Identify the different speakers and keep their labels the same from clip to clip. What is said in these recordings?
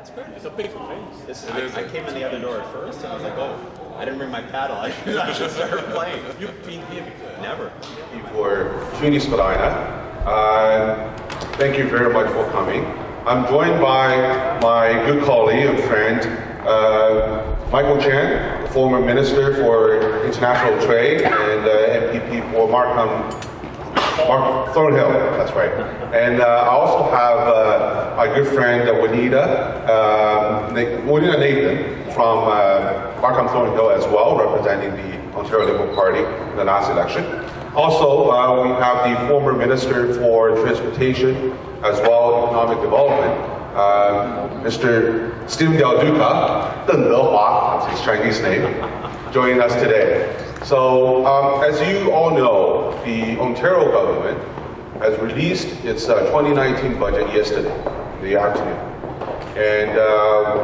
Speaker 1: That's good. It's a beautiful place.
Speaker 2: I came in the other door at first, and I was like, oh, I didn't bring my paddle. I should start playing.
Speaker 1: You've been here before?
Speaker 2: Never.
Speaker 3: For Tunis Spadina. Thank you very much for coming. I'm joined by my good colleague and friend, Michael Chen, former Minister for International Trade and MPP for Thornhill, that's right. And I also have my good friend Juanita Nathan from Markham Thornhill as well, representing the Ontario Liberal Party in the last election. Also, we have the former Minister for Transportation as well as Economic Development, Mr. Stephen Del Duca, Deng Dehua, that's his Chinese name, joining us today. So, as you all know, the Ontario government has released its 2019 budget yesterday, in the afternoon. And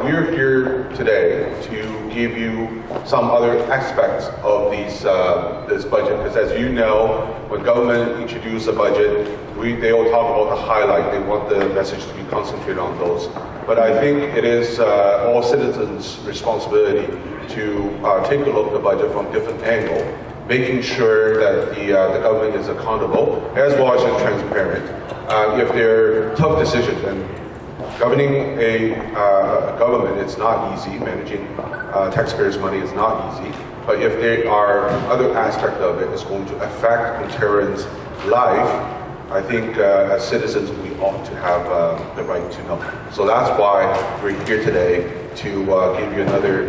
Speaker 3: we're here today to give you some other aspects of this budget, because as you know, when government introduces a budget, they all talk about the highlight. They want the message to be concentrated on those. But I think it is all citizens' responsibility to take a look at the budget from a different angle, making sure that the government is accountable as well as transparent. If there are tough decisions, and governing a government is not easy, managing taxpayers' money is not easy, but if there are other aspects of it that's going to affect Ontarians' life, I think as citizens we ought to have the right to know. So that's why we're here today to give you another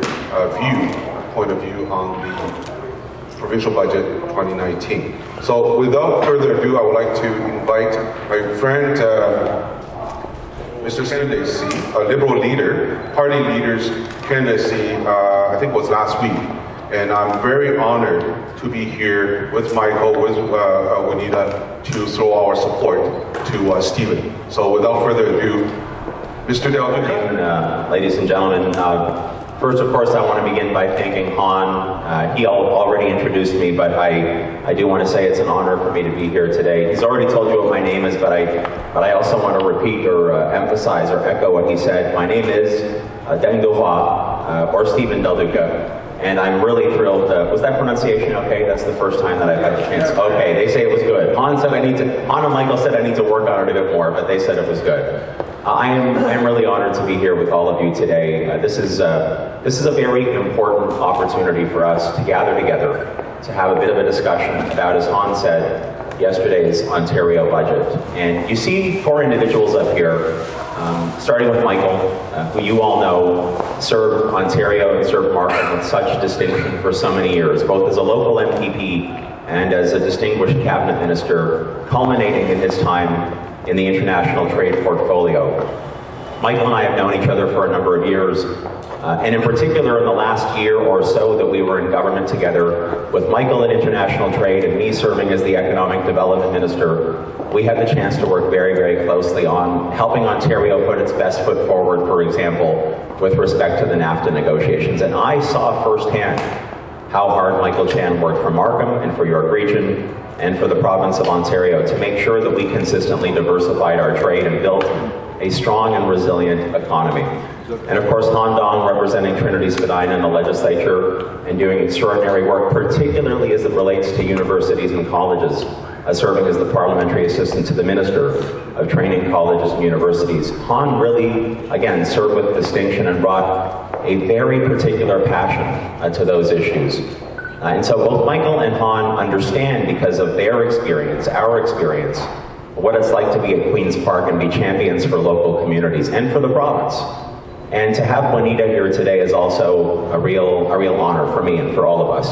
Speaker 3: point of view on the provincial budget 2019. So without further ado, I would like to invite my friend Mr. candidacy, a Liberal leader, party leader's candidacy, I think it was last week. And I'm very honored to be here with Michael, with Juanita, to throw our support to Stephen. So without further ado, Mr. Del Duca.
Speaker 4: Ladies and gentlemen, first of course I want to begin by thanking Han. He already introduced me, but I do want to say it's an honor for me to be here today. He's already told you what my name is, but I also want to repeat or emphasize or echo what he said. My name is Deng Dehua, or Stephen Del Duca. And I'm really thrilled. Was that pronunciation okay? That's the first time that I've had a chance. Okay, they say it was good. Han and Michael said I need to work on it a bit more, but they said it was good. I am really honored to be here with all of you today. This is a very important opportunity for us to gather together, to have a bit of a discussion about, as Han said, yesterday's Ontario budget. And you see four individuals up here, starting with Michael, who you all know served Ontario and served Markham with such distinction for so many years, both as a local MPP and as a distinguished cabinet minister, culminating in his time in the international trade portfolio. Michael and I have known each other for a number of years, and in particular in the last year or so that we were in government together, with Michael in international trade and me serving as the economic development minister, we had the chance to work very, very closely on helping Ontario put its best foot forward, for example, with respect to the NAFTA negotiations. And I saw firsthand how hard Michael Chan worked for Markham and for York Region and for the province of Ontario to make sure that we consistently diversified our trade and built a strong and resilient economy. And of course, Han Dong representing Trinity Spadina in the legislature and doing extraordinary work, particularly as it relates to universities and colleges, serving as the parliamentary assistant to the Minister of Training, Colleges and Universities. Han really, again, served with distinction and brought a very particular passion to those issues. And so both Michael and Han understand, because of their experience, our experience, what it's like to be at Queen's Park and be champions for local communities and for the province. And to have Juanita here today is also a real honor for me and for all of us.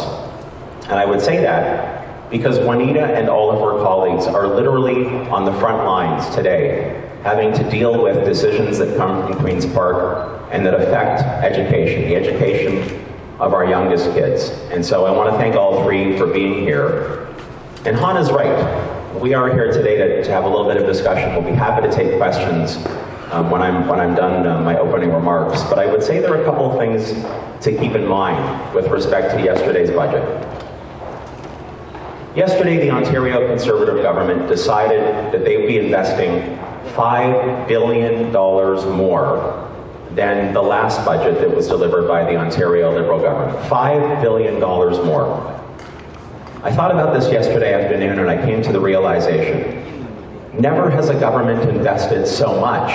Speaker 4: And I would say that because Juanita and all of her colleagues are literally on the front lines today, having to deal with decisions that come from Queen's Park and that affect education, the education of our youngest kids. And so I want to thank all three for being here. And Han is right. We are here today to have a little bit of discussion. We'll be happy to take questions when I'm done my opening remarks. But I would say there are a couple of things to keep in mind with respect to yesterday's budget. Yesterday, the Ontario Conservative government decided that they would be investing $5 billion more than the last budget that was delivered by the Ontario Liberal government. $5 billion more. I thought about this yesterday afternoon and I came to the realization, never has a government invested so much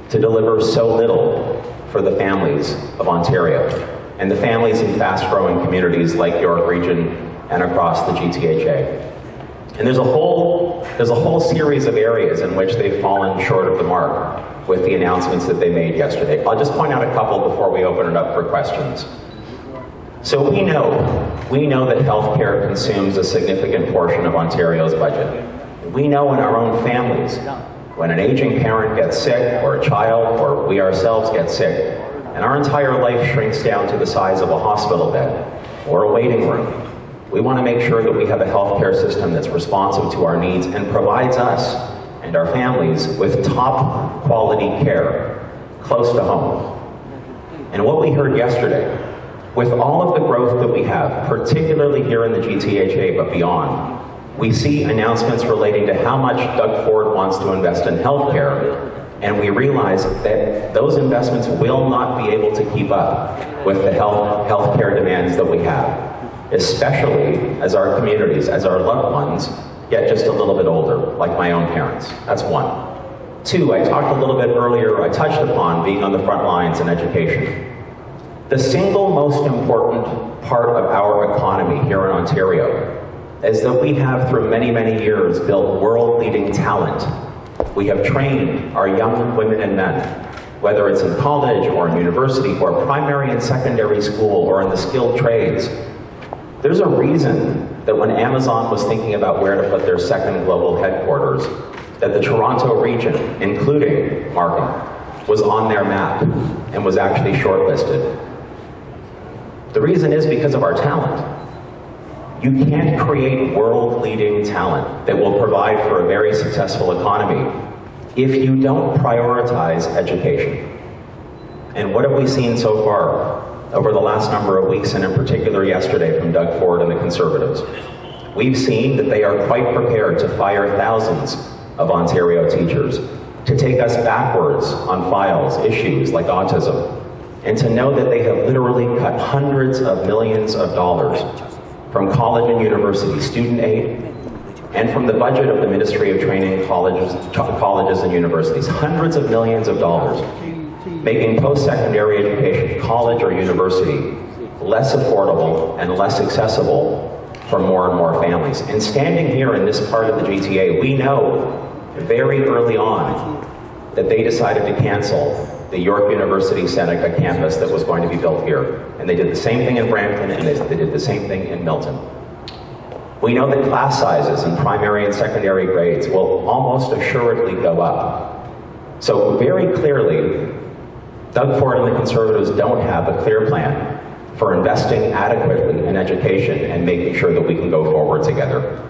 Speaker 4: to deliver so little for the families of Ontario and the families in fast-growing communities like York Region and across the GTHA. And there's a whole series of areas in which they've fallen short of the mark with the announcements that they made yesterday. I'll just point out a couple before we open it up for questions. So we know that healthcare consumes a significant portion of Ontario's budget. We know in our own families, when an aging parent gets sick, or a child, or we ourselves get sick, and our entire life shrinks down to the size of a hospital bed or a waiting room, we want to make sure that we have a healthcare system that's responsive to our needs and provides us and our families with top quality care close to home. And what we heard yesterday, with all of the growth that we have, particularly here in the GTHA but beyond, we see announcements relating to how much Doug Ford wants to invest in healthcare, and we realize that those investments will not be able to keep up with the healthcare demands that we have, especially as our communities, as our loved ones get just a little bit older, like my own parents. That's one. Two, I talked a little bit earlier, I touched upon being on the front lines in education. The single most important part of our economy here in Ontario is that we have, through many, many years, built world-leading talent. We have trained our young women and men, whether it's in college or in university or primary and secondary school or in the skilled trades. There's a reason that when Amazon was thinking about where to put their second global headquarters, that the Toronto region, including Markham, was on their map and was actually shortlisted. The reason is because of our talent. You can't create world-leading talent that will provide for a very successful economy if you don't prioritize education. And what have we seen so far over the last number of weeks, and in particular yesterday from Doug Ford and the Conservatives? We've seen that they are quite prepared to fire thousands of Ontario teachers, to take us backwards on files, issues like autism, and to know that they have literally cut hundreds of millions of dollars from college and university student aid, and from the budget of the Ministry of Training, colleges and universities, hundreds of millions of dollars, making post-secondary education, college or university, less affordable and less accessible for more and more families. And standing here in this part of the GTA, we know very early on that they decided to cancel the York University Seneca campus that was going to be built here. And they did the same thing in Brampton, and they did the same thing in Milton. We know that class sizes in primary and secondary grades will almost assuredly go up. So very clearly, Doug Ford and the Conservatives don't have a clear plan for investing adequately in education and making sure that we can go forward together.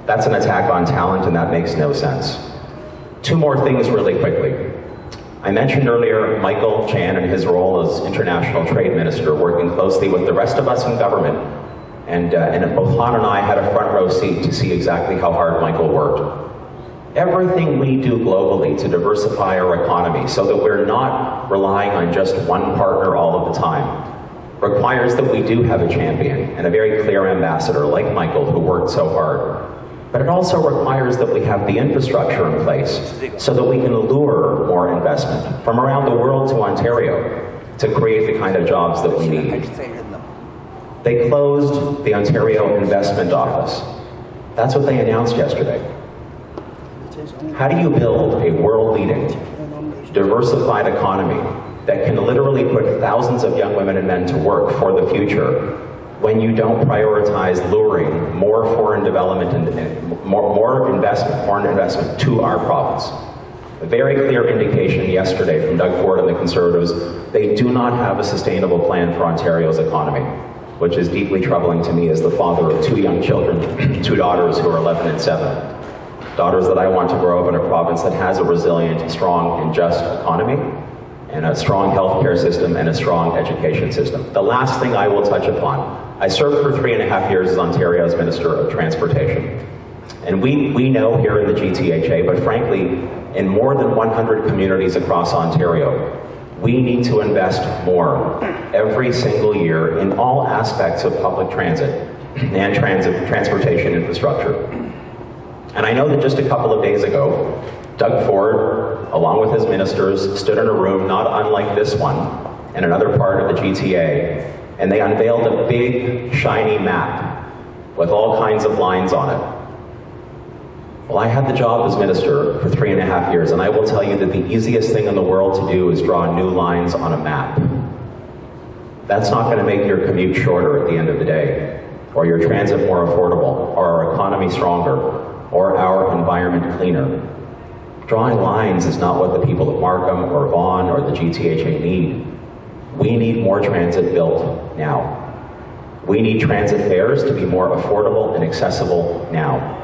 Speaker 4: That's an attack on talent, and that makes no sense. Two more things really quickly. I mentioned earlier Michael Chan and his role as International Trade Minister, working closely with the rest of us in government. And both Han and I had a front row seat to see exactly how hard Michael worked. Everything we do globally to diversify our economy so that we're not relying on just one partner all of the time requires that we do have a champion and a very clear ambassador like Michael, who worked so hard. But it also requires that we have the infrastructure in place so that we can lure more investment from around the world to Ontario to create the kind of jobs that we need. They closed the Ontario Investment Office. That's what they announced yesterday. How do you build a world-leading, diversified economy that can literally put thousands of young women and men to work for the future when you don't prioritize luring more foreign development and more foreign investment to our province? A very clear indication yesterday from Doug Ford and the Conservatives, they do not have a sustainable plan for Ontario's economy, which is deeply troubling to me as the father of two young children, two daughters who are 11 and 7. Daughters that I want to grow up in a province that has a resilient, strong, and just economy, and a strong healthcare system, and a strong education system. The last thing I will touch upon, I served for 3.5 years as Ontario's Minister of Transportation. And we know here in the GTHA, but frankly, in more than 100 communities across Ontario, We need to invest more every single year in all aspects of public transit and transportation infrastructure. And I know that just a couple of days ago, Doug Ford, along with his ministers, stood in a room not unlike this one, in another part of the GTA, and they unveiled a big, shiny map with all kinds of lines on it. Well, I had the job as minister for 3.5 years, and I will tell you that the easiest thing in the world to do is draw new lines on a map. That's not going to make your commute shorter at the end of the day, or your transit more affordable, or our economy stronger, or our environment cleaner. Drawing lines is not what the people of Markham or Vaughan or the GTHA need. We need more transit built now. We need transit fares to be more affordable and accessible now.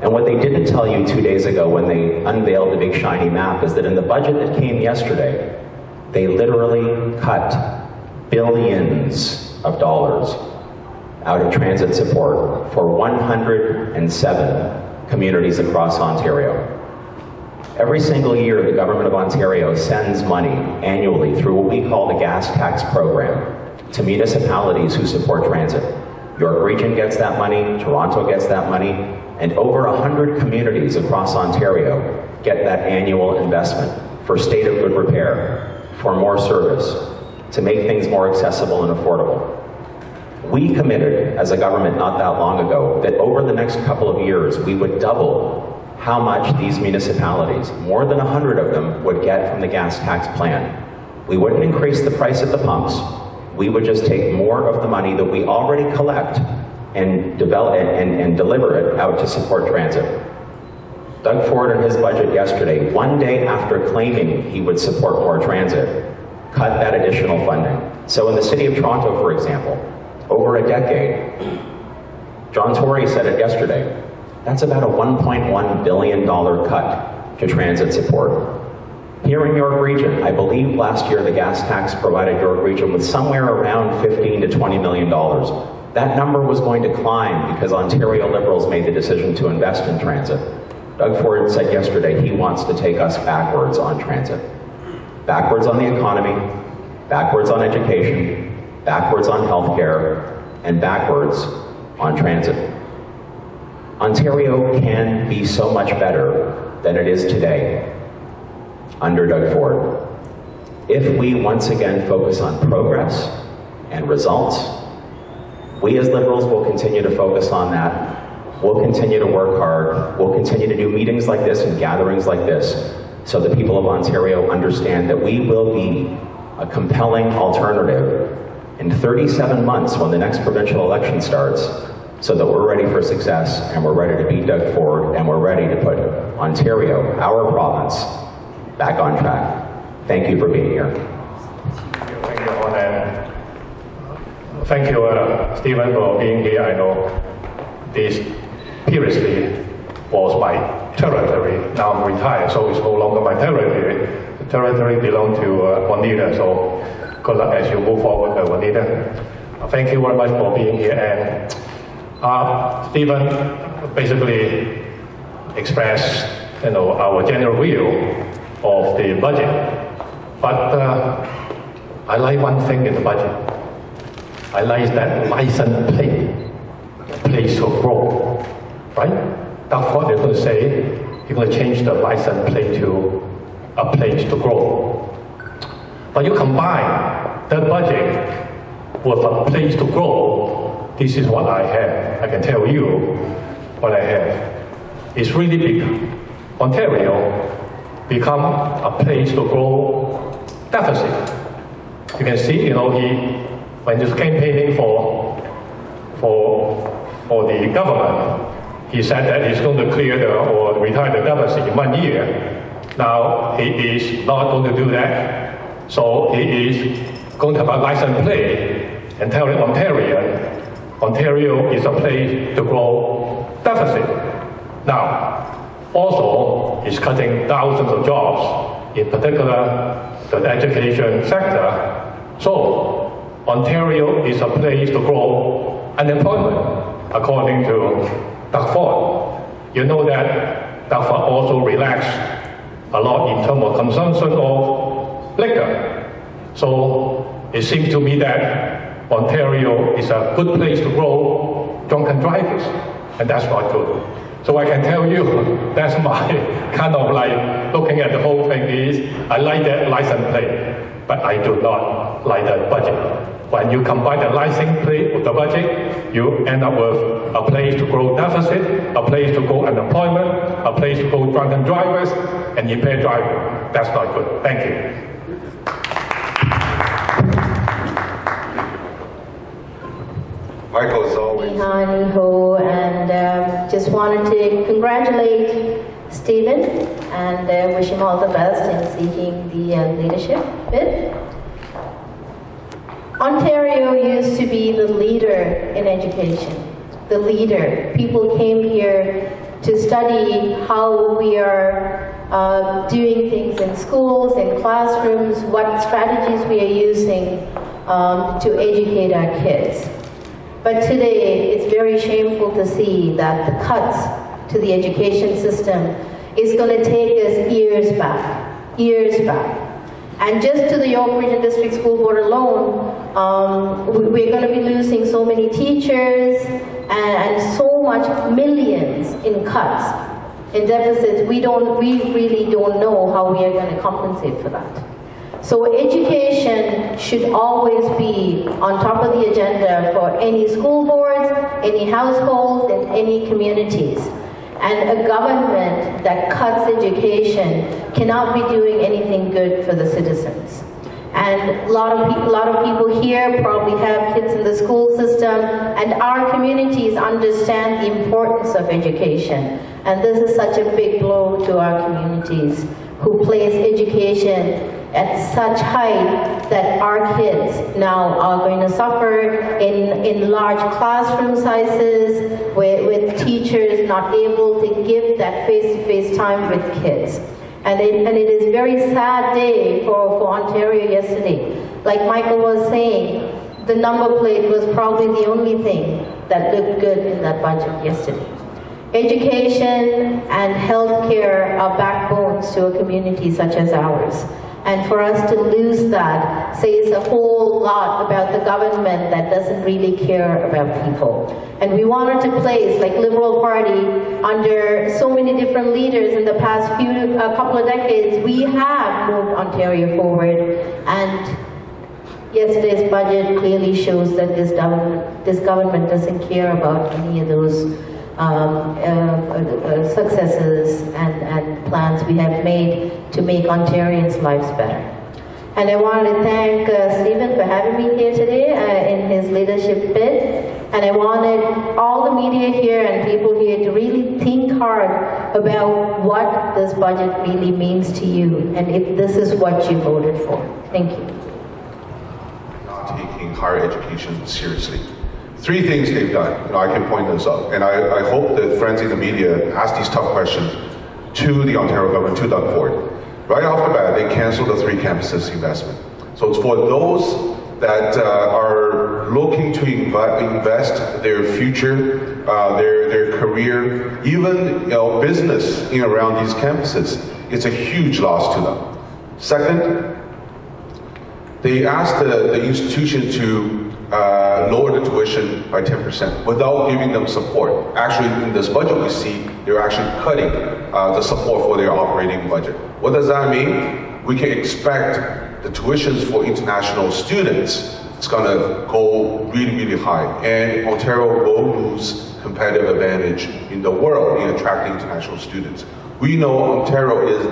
Speaker 4: And what they didn't tell you 2 days ago when they unveiled the big shiny map is that in the budget that came yesterday, they literally cut billions of dollars out of transit support for 107 communities across Ontario. Every single year, the Government of Ontario sends money annually through what we call the gas tax program to municipalities who support transit. York Region gets that money, Toronto gets that money, and over 100 communities across Ontario get that annual investment for state of good repair, for more service, to make things more accessible and affordable. We committed as a government not that long ago that over the next couple of years we would double how much these municipalities, more than 100 of them, would get from the gas tax plan. We wouldn't increase the price at the pumps. We would just take more of the money that we already collect and develop and deliver it out to support transit. Doug Ford in his budget yesterday, one day after claiming he would support more transit, cut that additional funding. So in the City of Toronto, for example, over a decade, John Tory said it yesterday, that's about a $1.1 billion cut to transit support. Here in York Region, I believe last year the gas tax provided York Region with somewhere around $15 to $20 million. That number was going to climb because Ontario Liberals made the decision to invest in transit. Doug Ford said yesterday he wants to take us backwards on transit. Backwards on the economy, backwards on education, backwards on healthcare, and backwards on transit. Ontario can be so much better than it is today under Doug Ford if we once again focus on progress and results. We as Liberals will continue to focus on that. We'll continue to work hard. We'll continue to do meetings like this and gatherings like this so the people of Ontario understand that we will be a compelling alternative in 37 months when the next provincial election starts, so that we're ready for success and we're ready to beat Doug Ford and we're ready to put Ontario, our province, back on track. Thank you for being here.
Speaker 5: Thank you, Hon. Thank you, Stephen, for being here. I know this previously was my territory. Now I'm retired, so it's no longer my territory. The territory belongs to Juanita, so good luck as you move forward, Juanita. Thank you very much for being here. And Stephen basically expressed, our general view of the budget. But I like one thing in the budget. I like that license plate, place to grow, right? That's what they're going to say. You're going to change the license plate to a place to grow. But you combine that budget with a place to grow, this is what I have. I can tell you what I have. It's really big. Ontario become a place to grow deficit. You can see, when he's campaigning for the government, he said that he's going to clear or retire the deficit in 1 year. Now he is not going to do that. So he is going to have a license plate and telling Ontario is a place to grow deficit. Now, also, he's cutting thousands of jobs, in particular the education sector. So, Ontario is a place to grow unemployment, according to Doug Ford. You know that Doug Ford also relaxed a lot in terms of consumption of liquor. So it seems to me that Ontario is a good place to grow drunken drivers, and that's not good. So I can tell you, that's my kind of like looking at the whole thing is, I like that license plate, but I do not like that budget. When you combine the license plate with the budget, you end up with a place to grow deficit, a place to go unemployment, a place to go drunken drivers, and impaired driver. That's not good. Thank you.
Speaker 3: Michael, as always.
Speaker 6: And just wanted to congratulate Stephen and wish him all the best in seeking the leadership bid. Ontario used to be the leader in education, the leader. People came here to study how we are doing things in schools, in classrooms, what strategies we are using to educate our kids. But today, it's very shameful to see that the cuts to the education system is going to take us years back. And just to the York Region District School Board alone, we're going to be losing so many teachers and so much millions in cuts, in deficits. We really don't know how we are going to compensate for that. So education should always be on top of the agenda for any school boards, any households, and any communities. And a government that cuts education cannot be doing anything good for the citizens. And a lot of people here probably have kids in the school system, and our communities understand the importance of education. And this is such a big blow to our communities who place education at such height that our kids now are going to suffer in large classroom sizes with teachers not able to give that face-to-face time with kids. And it is a very sad day for Ontario yesterday. Like Michael was saying, the number plate was probably the only thing that looked good in that budget yesterday. Education and healthcare are backbones to a community such as ours. And for us to lose that says a whole lot about the government that doesn't really care about people. And we wanted to place, like Liberal Party, under so many different leaders in the past couple of decades, we have moved Ontario forward. And yesterday's budget clearly shows that this government doesn't care about any of those successes and plans we have made to make Ontarians' lives better. And I wanted to thank Stephen for having me here today in his leadership bid. And I wanted all the media here and people here to really think hard about what this budget really means to you and if this is what you voted for. Thank you.
Speaker 3: Not taking higher education seriously. Three things they've done. I can point this out. And I hope that friends in the media ask these tough questions to the Ontario government, to Doug Ford. Right off the bat, they canceled the 3 campuses investment. So it's for those that are looking to invest their future, their career, even business in around these campuses. It's a huge loss to them. Second, they asked the institution to lower the tuition by 10% without giving them support. Actually, in this budget we see they're actually cutting the support for their operating budget. What does that mean? We can expect the tuitions for international students is going to go really, really high, and Ontario will lose competitive advantage in the world in attracting international students. We know Ontario is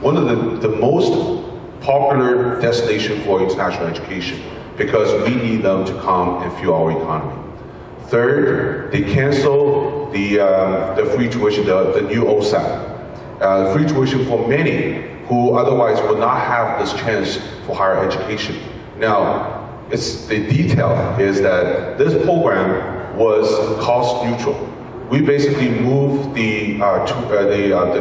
Speaker 3: one of the most popular destination for international education, because we need them to come and fuel our economy. Third, they cancel the free tuition, the new OSAP. Free tuition for many who otherwise would not have this chance for higher education. Now, the detail is that this program was cost neutral. We basically moved the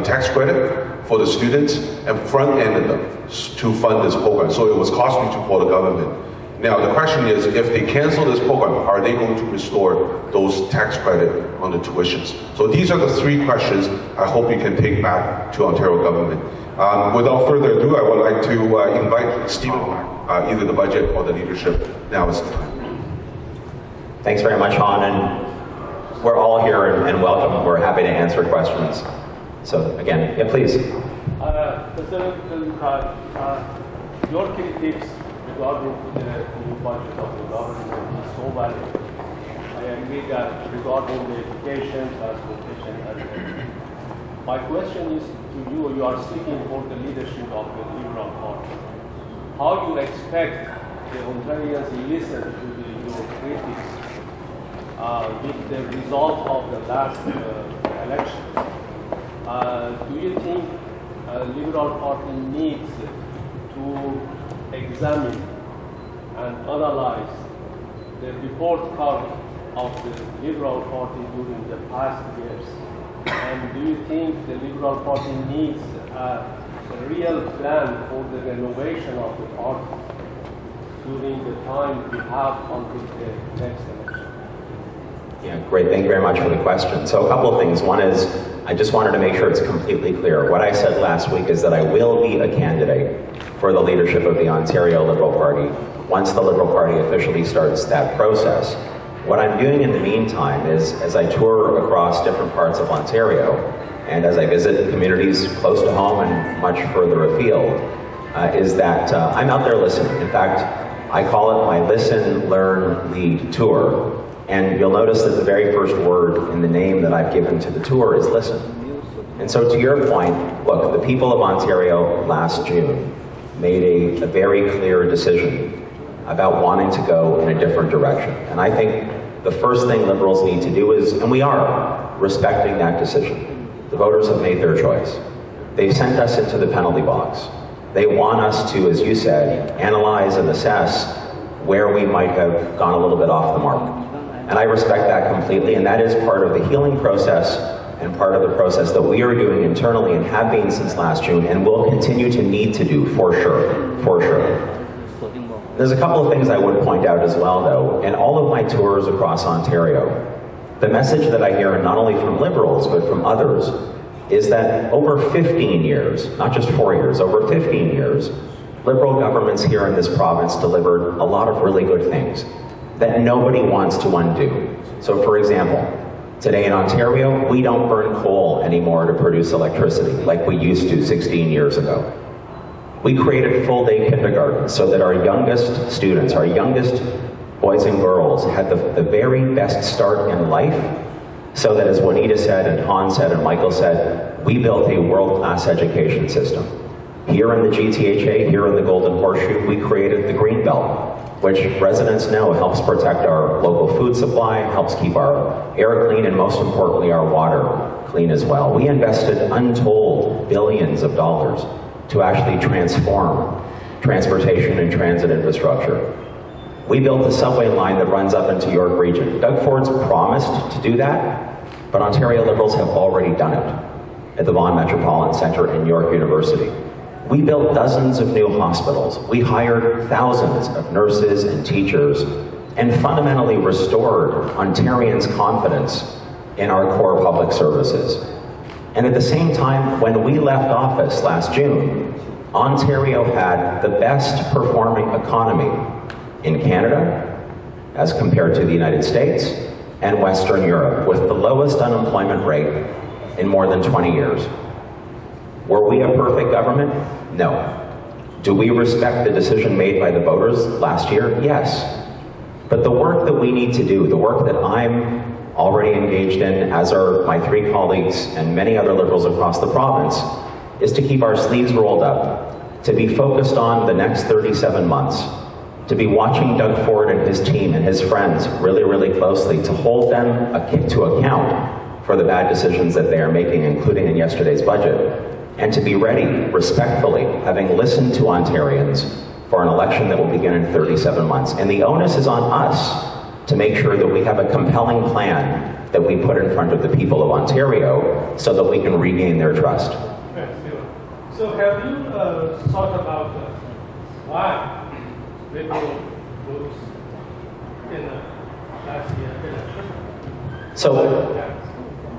Speaker 3: tax credit for the students and front-ended them to fund this program. So it was cost neutral for the government. Now, the question is, if they cancel this program, are they going to restore those tax credit on the tuitions? So these are the three questions I hope you can take back to Ontario government. Without further ado, I would like to invite Stephen, either the budget or the leadership. Now is the time.
Speaker 4: Thanks very much, Han, and we're all here and welcome. We're happy to answer questions. So again, yeah, please.
Speaker 1: Your critics regarding to the new budget of the government is so valid. I agree that regarding the education, transportation, and my question is to you, you are seeking for the leadership of the Liberal Party. How do you expect the Ontarians listen to your critics with the result of the last election? Do you think Liberal Party needs to examine and analyze the report card of the Liberal Party during the past years? And do you think the Liberal Party needs a real plan for the renovation of the party during the time we have until the next election?
Speaker 4: Yeah, great. Thank you very much for the question. So a couple of things. One is, I just wanted to make sure it's completely clear. What I said last week is that I will be a candidate for the leadership of the Ontario Liberal Party once the Liberal Party officially starts that process. What I'm doing in the meantime is, as I tour across different parts of Ontario, and as I visit communities close to home and much further afield, is that I'm out there listening. In fact, I call it my Listen, Learn, Lead tour. And you'll notice that the very first word in the name that I've given to the tour is listen. And so to your point, look, the people of Ontario last June made a very clear decision about wanting to go in a different direction. And I think the first thing Liberals need to do is, and we are, respecting that decision. The voters have made their choice. They sent us into the penalty box. They want us to, as you said, analyze and assess where we might have gone a little bit off the mark. And I respect that completely, and that is part of the healing process and part of the process that we are doing internally and have been since last June and will continue to need to do for sure, for sure. There's a couple of things I would point out as well though. In all of my tours across Ontario, the message that I hear not only from Liberals but from others is that over 15 years, not just 4 years, over 15 years, Liberal governments here in this province delivered a lot of really good things that nobody wants to undo. So for example, today in Ontario, we don't burn coal anymore to produce electricity like we used to 16 years ago. We created full-day kindergarten so that our youngest students, our youngest boys and girls had the very best start in life, so that as Juanita said and Han said and Michael said, we built a world-class education system. Here in the GTHA, here in the Golden Horseshoe, we created the Green Belt, which residents know helps protect our local food supply, helps keep our air clean, and most importantly, our water clean as well. We invested untold billions of dollars to actually transform transportation and transit infrastructure. We built a subway line that runs up into York Region. Doug Ford's promised to do that, but Ontario Liberals have already done it at the Vaughan Metropolitan Centre and York University. We built dozens of new hospitals. We hired thousands of nurses and teachers and fundamentally restored Ontarians' confidence in our core public services. And at the same time, when we left office last June, Ontario had the best performing economy in Canada as compared to the United States and Western Europe, with the lowest unemployment rate in more than 20 years. Were we a perfect government? No. Do we respect the decision made by the voters last year? Yes. But the work that we need to do, the work that I'm already engaged in, as are my three colleagues and many other Liberals across the province, is to keep our sleeves rolled up, to be focused on the next 37 months, to be watching Doug Ford and his team and his friends really, really closely, to hold them to account for the bad decisions that they are making, including in yesterday's budget, and to be ready, respectfully, having listened to Ontarians, for an election that will begin in 37 months. And the onus is on us to make sure that we have a compelling plan that we put in front of the people of Ontario so that we can regain their trust.
Speaker 1: So have you thought about why Liberal votes in the last year election?
Speaker 4: So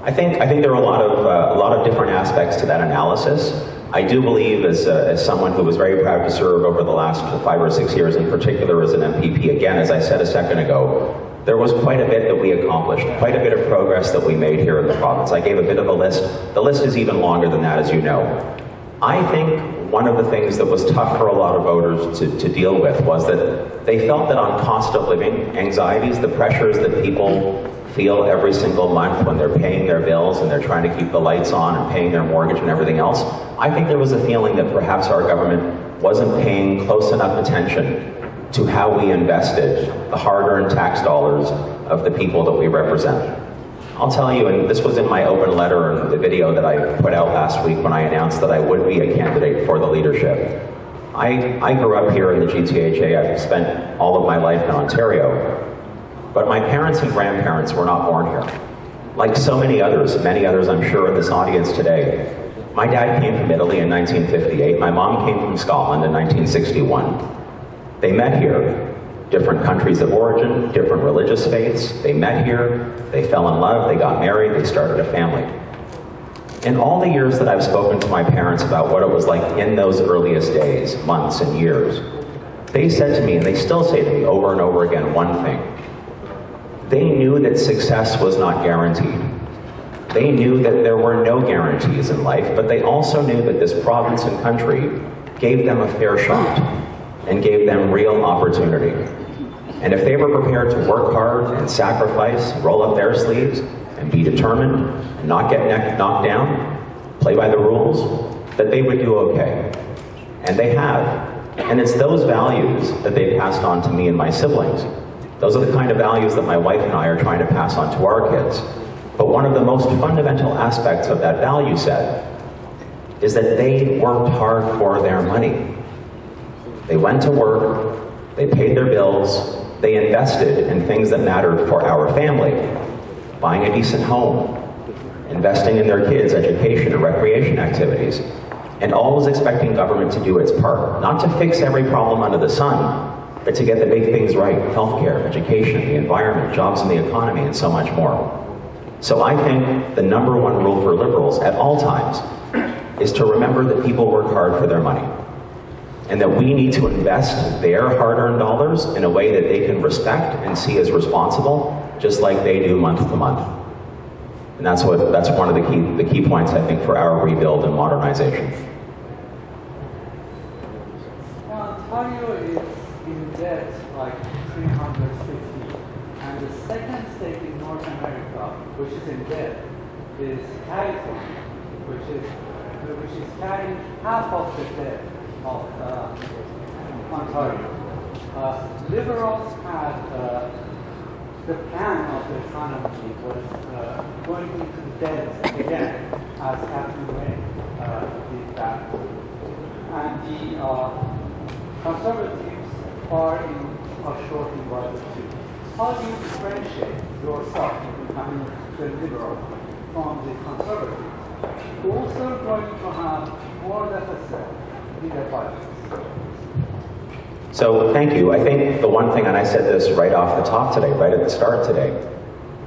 Speaker 4: I think there are a lot of different aspects to that analysis. I do believe, as someone who was very proud to serve over the last 5 or 6 years, in particular as an MPP, again, as I said a second ago, there was quite a bit that we accomplished, quite a bit of progress that we made here in the province. I gave a bit of a list. The list is even longer than that, as you know. I think one of the things that was tough for a lot of voters to deal with was that they felt that on cost of living anxieties, the pressures that people feel every single month when they're paying their bills and they're trying to keep the lights on and paying their mortgage and everything else, I think there was a feeling that perhaps our government wasn't paying close enough attention to how we invested the hard-earned tax dollars of the people that we represent. I'll tell you, and this was in my open letter and the video that I put out last week when I announced that I would be a candidate for the leadership. I grew up here in the GTHA. I've spent all of my life in Ontario. But my parents and grandparents were not born here. Like so many others I'm sure in this audience today. My dad came from Italy in 1958. My mom came from Scotland in 1961. They met here, different countries of origin, different religious faiths. They met here, they fell in love, they got married, they started a family. In all the years that I've spoken to my parents about what it was like in those earliest days, months and years, they said to me, and they still say to me over and over again, one thing. They knew that success was not guaranteed. They knew that there were no guarantees in life, but they also knew that this province and country gave them a fair shot and gave them real opportunity. And if they were prepared to work hard and sacrifice, roll up their sleeves, and be determined, and not get knocked down, play by the rules, that they would do okay. And they have. And it's those values that they passed on to me and my siblings. Those are the kind of values that my wife and I are trying to pass on to our kids. But one of the most fundamental aspects of that value set is that they worked hard for their money. They went to work, they paid their bills, they invested in things that mattered for our family. Buying a decent home, investing in their kids' education and recreation activities, and always expecting government to do its part, not to fix every problem under the sun, but to get the big things right: healthcare, education, the environment, jobs in the economy, and so much more. So I think the number one rule for Liberals at all times is to remember that people work hard for their money, and that we need to invest their hard-earned dollars in a way that they can respect and see as responsible, just like they do month to month. And that's one of the key points, I think, for our rebuild and modernization.
Speaker 7: Ontario is in debt like 350, and the second state in North America which is in debt is California, which is carrying half of the debt of Ontario. Liberals had the plan of the economy was going into debt again, as Captain Wayne did that, and the Conservatives are short in budget too. How do you differentiate yourself in becoming the liberal from the conservative, who also are going to have more deficit in their budgets?
Speaker 4: So thank you. I think the one thing, and I said this right off the top today, right at the start today,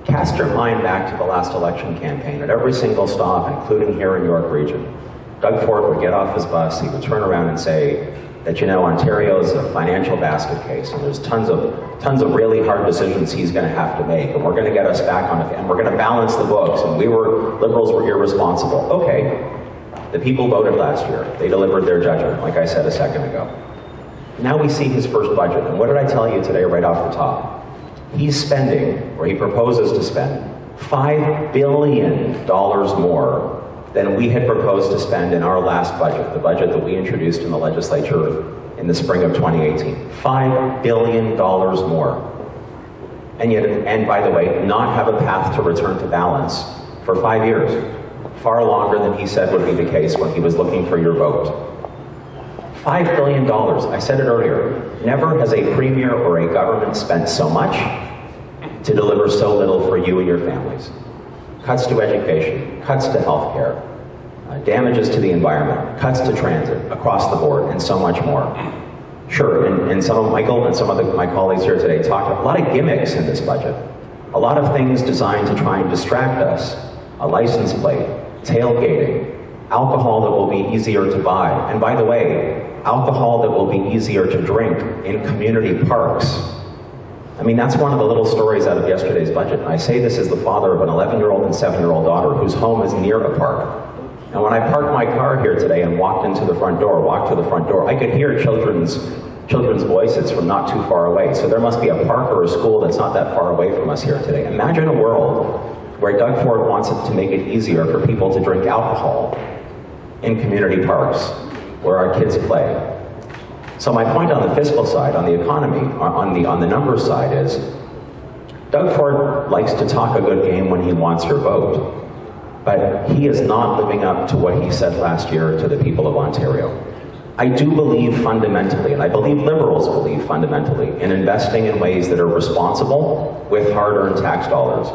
Speaker 4: cast your mind back to the last election campaign. At every single stop, including here in York Region, Doug Ford would get off his bus, he would turn around and say that, you know, Ontario is a financial basket case, and there's tons of really hard decisions he's going to have to make, and we're going to get us back on it, and we're going to balance the books, and Liberals were irresponsible. Okay, the people voted last year. They delivered their judgment, like I said a second ago. Now we see his first budget, and what did I tell you today right off the top? He's spending, or he proposes to spend, $5 billion more than we had proposed to spend in our last budget, the budget that we introduced in the legislature in the spring of 2018. $5 billion more. And yet, and by the way, not have a path to return to balance for 5 years. Far longer than he said would be the case when he was looking for your vote. $5 billion, I said it earlier, never has a premier or a government spent so much to deliver so little for you and your families. Cuts to education, cuts to healthcare, damages to the environment, cuts to transit, across the board, and so much more. Sure, and some of Michael and some of my colleagues here today talked a lot of gimmicks in this budget. A lot of things designed to try and distract us. A license plate, tailgating, alcohol that will be easier to buy. And by the way, alcohol that will be easier to drink in community parks. I mean, that's one of the little stories out of yesterday's budget. I say this as the father of an 11-year-old and 7-year-old daughter whose home is near a park. And when I parked my car here today and walked to the front door, I could hear children's voices from not too far away. So there must be a park or a school that's not that far away from us here today. Imagine a world where Doug Ford wants it to make it easier for people to drink alcohol in community parks where our kids play. So my point on the fiscal side, on the economy, on the numbers side is, Doug Ford likes to talk a good game when he wants your vote, but he is not living up to what he said last year to the people of Ontario. I do believe fundamentally, and I believe Liberals believe fundamentally, in investing in ways that are responsible with hard-earned tax dollars.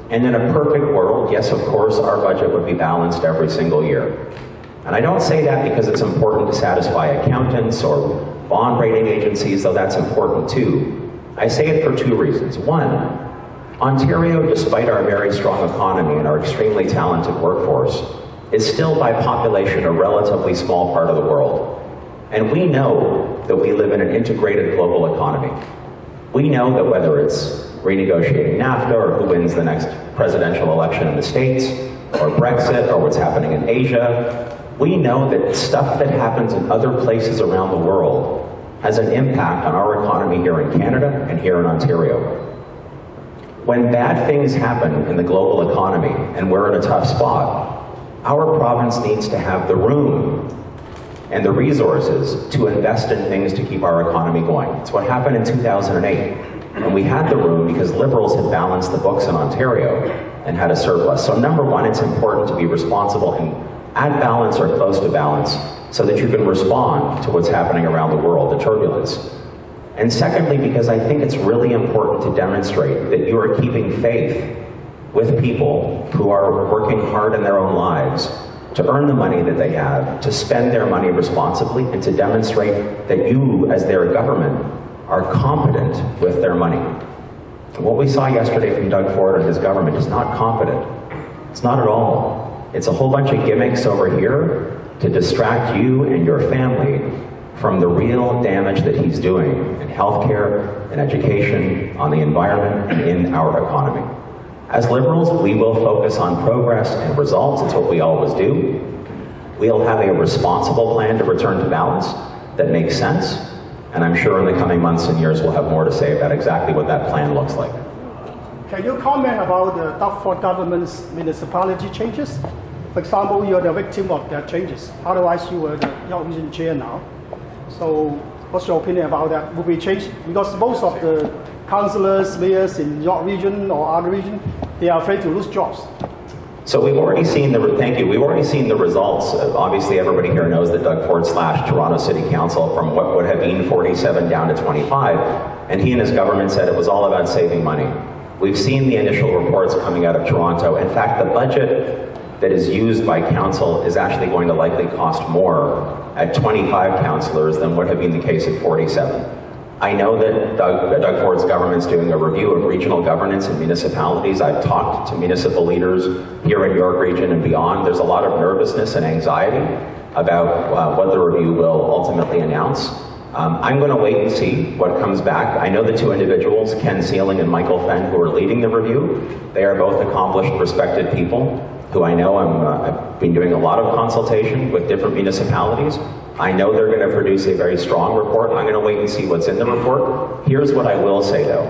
Speaker 4: And in a perfect world, yes, of course, our budget would be balanced every single year. And I don't say that because it's important to satisfy accountants or bond rating agencies, though that's important too. I say it for two reasons. One, Ontario, despite our very strong economy and our extremely talented workforce, is still by population a relatively small part of the world. And we know that we live in an integrated global economy. We know that whether it's renegotiating NAFTA or who wins the next presidential election in the States, or Brexit, or what's happening in Asia, we know that stuff that happens in other places around the world has an impact on our economy here in Canada and here in Ontario. When bad things happen in the global economy and we're in a tough spot, our province needs to have the room and the resources to invest in things to keep our economy going. It's what happened in 2008. And we had the room because Liberals had balanced the books in Ontario and had a surplus. So number one, it's important to be responsible and at balance or close to balance so that you can respond to what's happening around the world, the turbulence. And secondly, because I think it's really important to demonstrate that you are keeping faith with people who are working hard in their own lives to earn the money that they have, to spend their money responsibly, and to demonstrate that you, as their government, are competent with their money. What we saw yesterday from Doug Ford and his government is not competent. It's not at all. It's a whole bunch of gimmicks over here to distract you and your family from the real damage that he's doing in healthcare, in education, on the environment, and in our economy. As Liberals, we will focus on progress and results. It's what we always do. We'll have a responsible plan to return to balance that makes sense. And I'm sure in the coming months and years, we'll have more to say about exactly what that plan looks like.
Speaker 8: Can you comment about the Doug Ford government's municipality changes? For example, you're the victim of their changes. Otherwise, you were the York Region chair now. So what's your opinion about that? Will be changed? Because most of the councillors, mayors in York Region or other region, they are afraid to lose jobs.
Speaker 4: So we've already seen we've already seen the results. Obviously, everybody here knows that Doug Ford slashed Toronto City Council from what would have been 47 down to 25, and he and his government said it was all about saving money. We've seen the initial reports coming out of Toronto. In fact, the budget that is used by council is actually going to likely cost more at 25 councillors than would have been the case at 47. I know that Doug Ford's government's doing a review of regional governance in municipalities. I've talked to municipal leaders here in York Region and beyond. There's a lot of nervousness and anxiety about what the review will ultimately announce. I'm going to wait and see what comes back. I know the two individuals, Ken Sealing and Michael Fenn, who are leading the review. They are both accomplished, respected people who I know I've been doing a lot of consultation with different municipalities. I know they're going to produce a very strong report. I'm going to wait and see what's in the report. Here's what I will say though,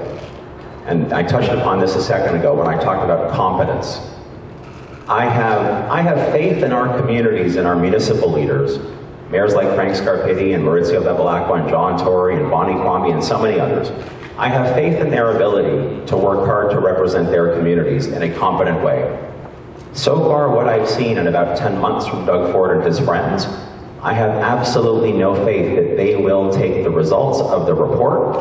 Speaker 4: and I touched upon this a second ago when I talked about competence. I have faith in our communities and our municipal leaders, mayors like Frank Scarpitti and Maurizio Bevilacqua and John Tory and Bonnie Crombie and so many others. I have faith in their ability to work hard to represent their communities in a competent way. So far, what I've seen in about 10 months from Doug Ford and his friends, I have absolutely no faith that they will take the results of the report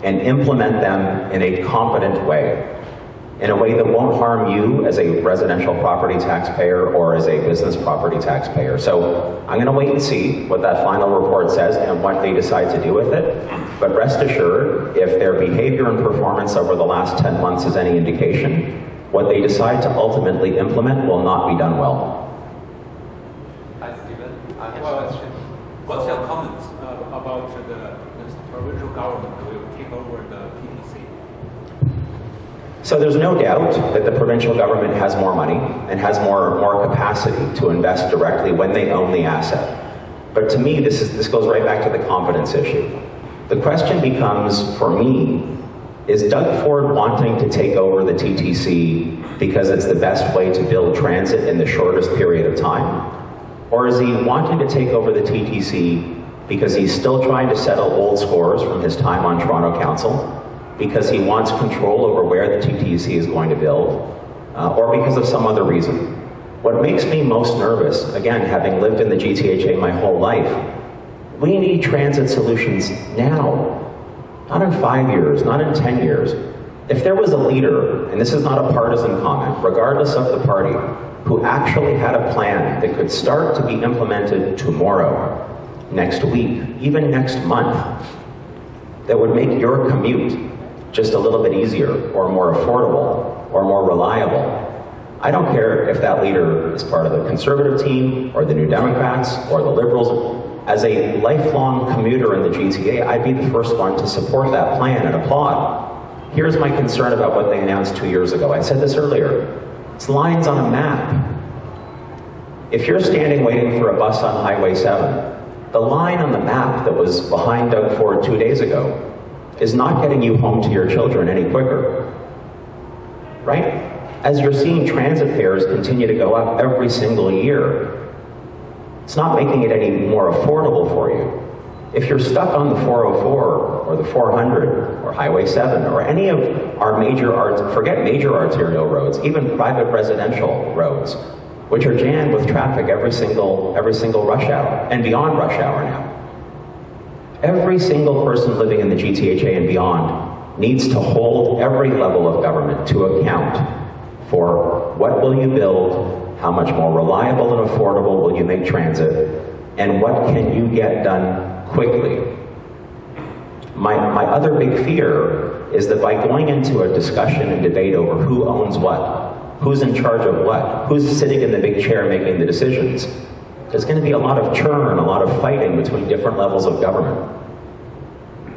Speaker 4: and implement them in a competent way. in a way that won't harm you as a residential property taxpayer or as a business property taxpayer. So I'm going to wait and see what that final report says and what they decide to do with it. But rest assured, if their behavior and performance over the last 10 months is any indication, what they decide to ultimately implement will not be done well.
Speaker 9: Hi, Stephen. I have a question. What's your comments about the provincial government will take over the PTC?
Speaker 4: So there's no doubt that the provincial government has more money and has more capacity to invest directly when they own the asset. But to me, this goes right back to the confidence issue. The question becomes, for me, is Doug Ford wanting to take over the TTC because it's the best way to build transit in the shortest period of time? Or is he wanting to take over the TTC because he's still trying to settle old scores from his time on Toronto Council, because he wants control over where the TTC is going to build, or because of some other reason? What makes me most nervous, again, having lived in the GTHA my whole life, we need transit solutions now, not in 5 years, not in 10 years. If there was a leader, and this is not a partisan comment, regardless of the party, who actually had a plan that could start to be implemented tomorrow, next week, even next month, that would make your commute just a little bit easier, or more affordable, or more reliable. I don't care if that leader is part of the Conservative team, or the New Democrats, or the Liberals. As a lifelong commuter in the GTA, I'd be the first one to support that plan and applaud. Here's my concern about what they announced 2 years ago. I said this earlier. It's lines on a map. If you're standing waiting for a bus on Highway 7, the line on the map that was behind Doug Ford 2 days ago is not getting you home to your children any quicker, right? As you're seeing transit fares continue to go up every single year, it's not making it any more affordable for you. If you're stuck on the 404 or the 400 or Highway 7 or any of our forget major arterial roads, even private residential roads, which are jammed with traffic every single rush hour and beyond rush hour now. Every single person living in the GTHA and beyond needs to hold every level of government to account for what will you build, how much more reliable and affordable will you make transit, and what can you get done quickly. My other big fear is that by going into a discussion and debate over who owns what, who's in charge of what, who's sitting in the big chair making the decisions, there's going to be a lot of churn, a lot of fighting between different levels of government.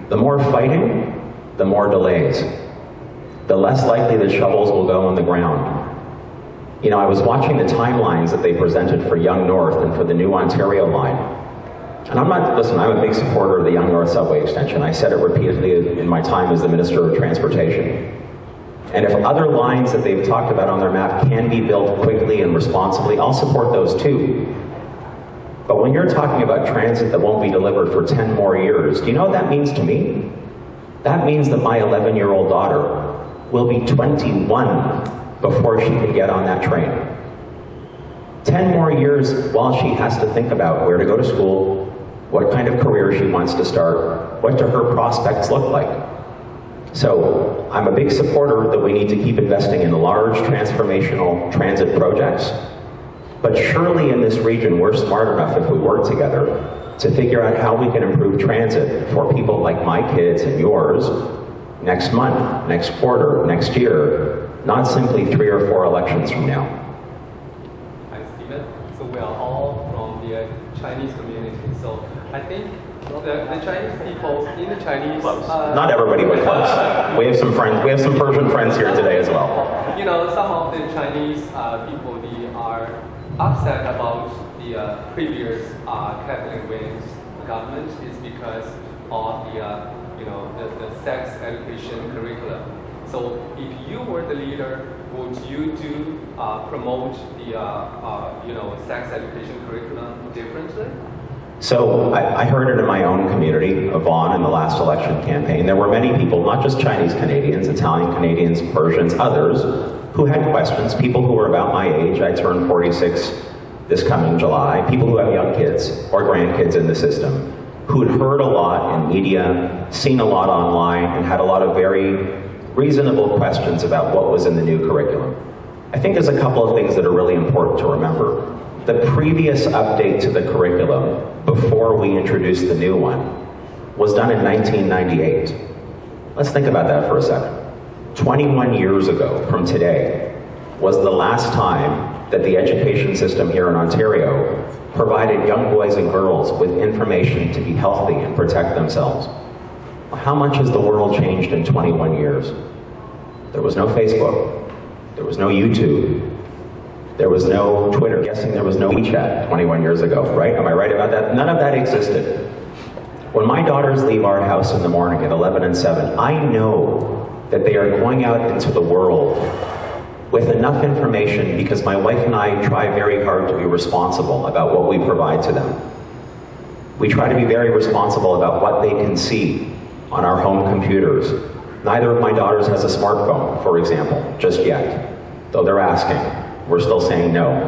Speaker 4: The more fighting, the more delays. The less likely that shovels will go on the ground. You know, I was watching the timelines that they presented for Yonge North and for the new Ontario line. And I'm a big supporter of the Yonge North subway extension. I said it repeatedly in my time as the Minister of Transportation. And if other lines that they've talked about on their map can be built quickly and responsibly, I'll support those too. But when you're talking about transit that won't be delivered for 10 more years, do you know what that means to me? That means that my 11-year-old daughter will be 21 before she can get on that train. 10 more years while she has to think about where to go to school, what kind of career she wants to start, what do her prospects look like. So I'm a big supporter that we need to keep investing in large transformational transit projects, but surely in this region we're smart enough, if we work together, to figure out how we can improve transit for people like my kids and yours next month, next quarter, next year, not simply 3 or 4 elections from now.
Speaker 9: Hi, Stephen. So we are all from the Chinese community. So I think the Chinese people in the Chinese...
Speaker 4: Not everybody, but close. We have some friends. We have some Persian friends here today as well.
Speaker 9: You know, some of the Chinese people, they are upset about the previous Catholic wings government is because of the sex education curriculum. So if you were the leader, would you promote the sex education curriculum differently?
Speaker 4: So I heard it in my own community, Vaughan, in the last election campaign. There were many people, not just Chinese Canadians, Italian Canadians, Persians, others, who had questions, people who were about my age. I turn 46 this coming July, people who have young kids or grandkids in the system, who had heard a lot in media, seen a lot online, and had a lot of very reasonable questions about what was in the new curriculum. I think there's a couple of things that are really important to remember. The previous update to the curriculum, before we introduced the new one, was done in 1998. Let's think about that for a second. 21 years ago from today was the last time that the education system here in Ontario provided young boys and girls with information to be healthy and protect themselves. How much has the world changed in 21 years? There was no Facebook. There was no YouTube. There was no Twitter. I'm guessing there was no WeChat 21 years ago, right? Am I right about that? None of that existed. When my daughters leave our house in the morning at 11 and 7, I know that they are going out into the world with enough information because my wife and I try very hard to be responsible about what we provide to them. We try to be very responsible about what they can see on our home computers. Neither of my daughters has a smartphone, for example, just yet. Though they're asking, we're still saying no.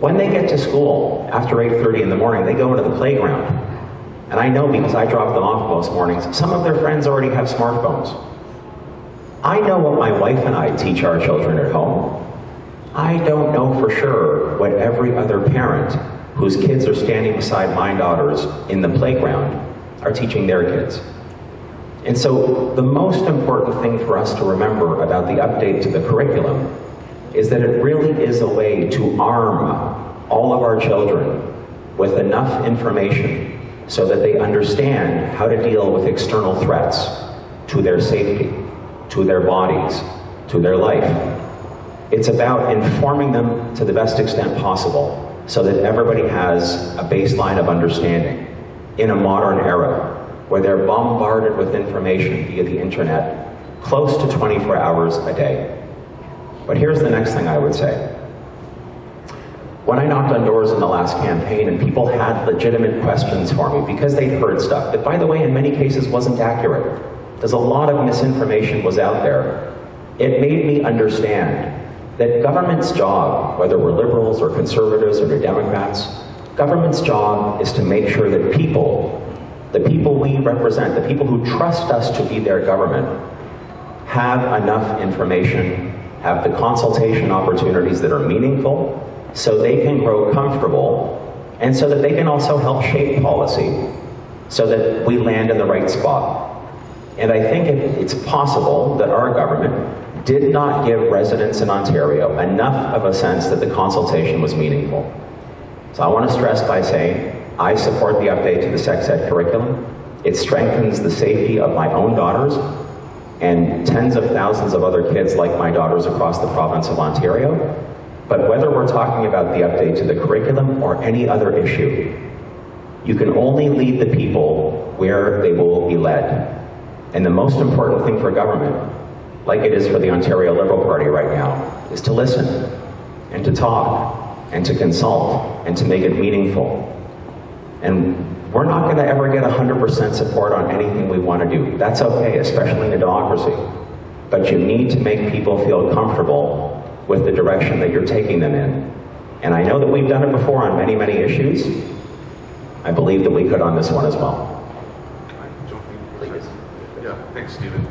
Speaker 4: When they get to school, after 8:30 in the morning, they go into the playground. And I know because I drop them off most mornings, some of their friends already have smartphones. I know what my wife and I teach our children at home. I don't know for sure what every other parent whose kids are standing beside my daughters in the playground are teaching their kids. And so the most important thing for us to remember about the update to the curriculum is that it really is a way to arm all of our children with enough information so that they understand how to deal with external threats to their safety, to their bodies, to their life. It's about informing them to the best extent possible so that everybody has a baseline of understanding in a modern era where they're bombarded with information via the internet close to 24 hours a day. But here's the next thing I would say. When I knocked on doors in the last campaign and people had legitimate questions for me because they'd heard stuff that, by the way, in many cases wasn't accurate, there's a lot of misinformation was out there, it made me understand that government's job, whether we're liberals or conservatives or Democrats, government's job is to make sure that people, the people we represent, the people who trust us to be their government, have enough information, have the consultation opportunities that are meaningful, so they can grow comfortable, and so that they can also help shape policy, so that we land in the right spot. And I think it's possible that our government did not give residents in Ontario enough of a sense that the consultation was meaningful. So I want to stress by saying, I support the update to the sex ed curriculum. It strengthens the safety of my own daughters and tens of thousands of other kids like my daughters across the province of Ontario. But whether we're talking about the update to the curriculum or any other issue, you can only lead the people where they will be led. And the most important thing for government, like it is for the Ontario Liberal Party right now, is to listen and to talk and to consult and to make it meaningful. And we're not going to ever get 100% support on anything we want to do. That's okay, especially in a democracy. But you need to make people feel comfortable with the direction that you're taking them in. And I know that we've done it before on many, many issues. I believe that we could on this one as well.
Speaker 3: Yeah, thanks, Stephen.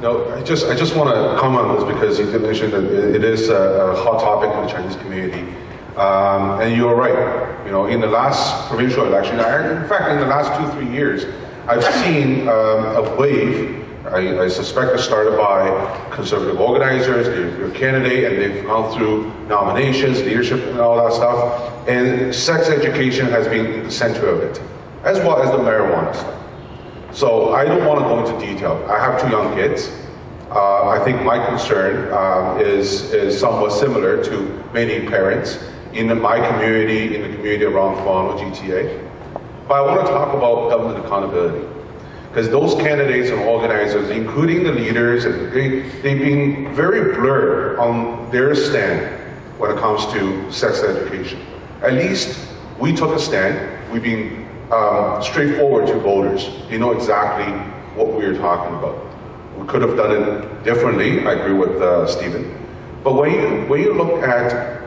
Speaker 3: No, I just want to comment on this because you did mention that it is a hot topic in the Chinese community. And you're right. You know, in the last provincial election, in fact, in the last 2-3 years, I've seen a wave. I suspect it started by conservative organizers, their candidate, and they've gone through nominations, leadership, and all that stuff. And sex education has been in the center of it, as well as the marijuana stuff. So I don't want to go into detail. I have 2 young kids. I think my concern is somewhat similar to many parents in my community, in the community around Toronto, GTA. But I want to talk about government accountability. Because those candidates and organizers, including the leaders, they've been very blurred on their stand when it comes to sex education. At least we took a stand. We've been straightforward to voters. They know exactly what we are talking about. We could have done it differently. I agree with Stephen. But when you look at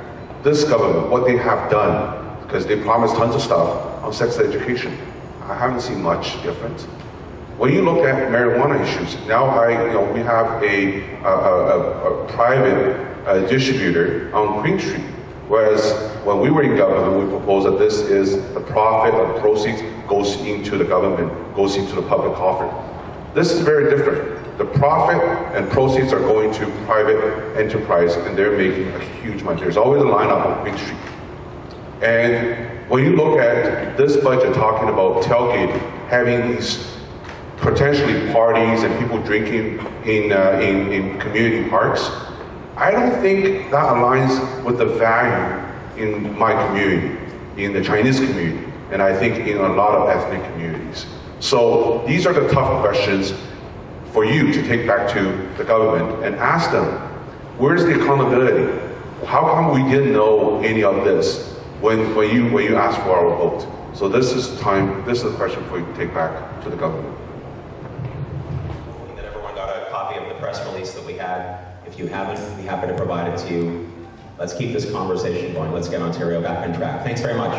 Speaker 3: this government, what they have done, because they promised tons of stuff on sex education, I haven't seen much difference. When you look at marijuana issues, now we have a private distributor on Queen Street, whereas when we were in government, we proposed that this is the profit or the proceeds goes into the government, goes into the public coffers. This is very different. The profit and proceeds are going to private enterprise, and they're making a huge money. There's always a lineup on Queen Street. And when you look at this budget talking about tailgating, having these potentially parties and people drinking in community parks, I don't think that aligns with the value in my community, in the Chinese community, and I think in a lot of ethnic communities. So these are the tough questions for you to take back to the government and ask them, where's the accountability? How come we didn't know any of this when you asked for our vote? So this is the question for you to take back to the government.
Speaker 4: That everyone got a copy of the press release that we had. If you haven't, we'd be happy to provide it to you. Let's keep this conversation going. Let's get Ontario back on track. Thanks very much.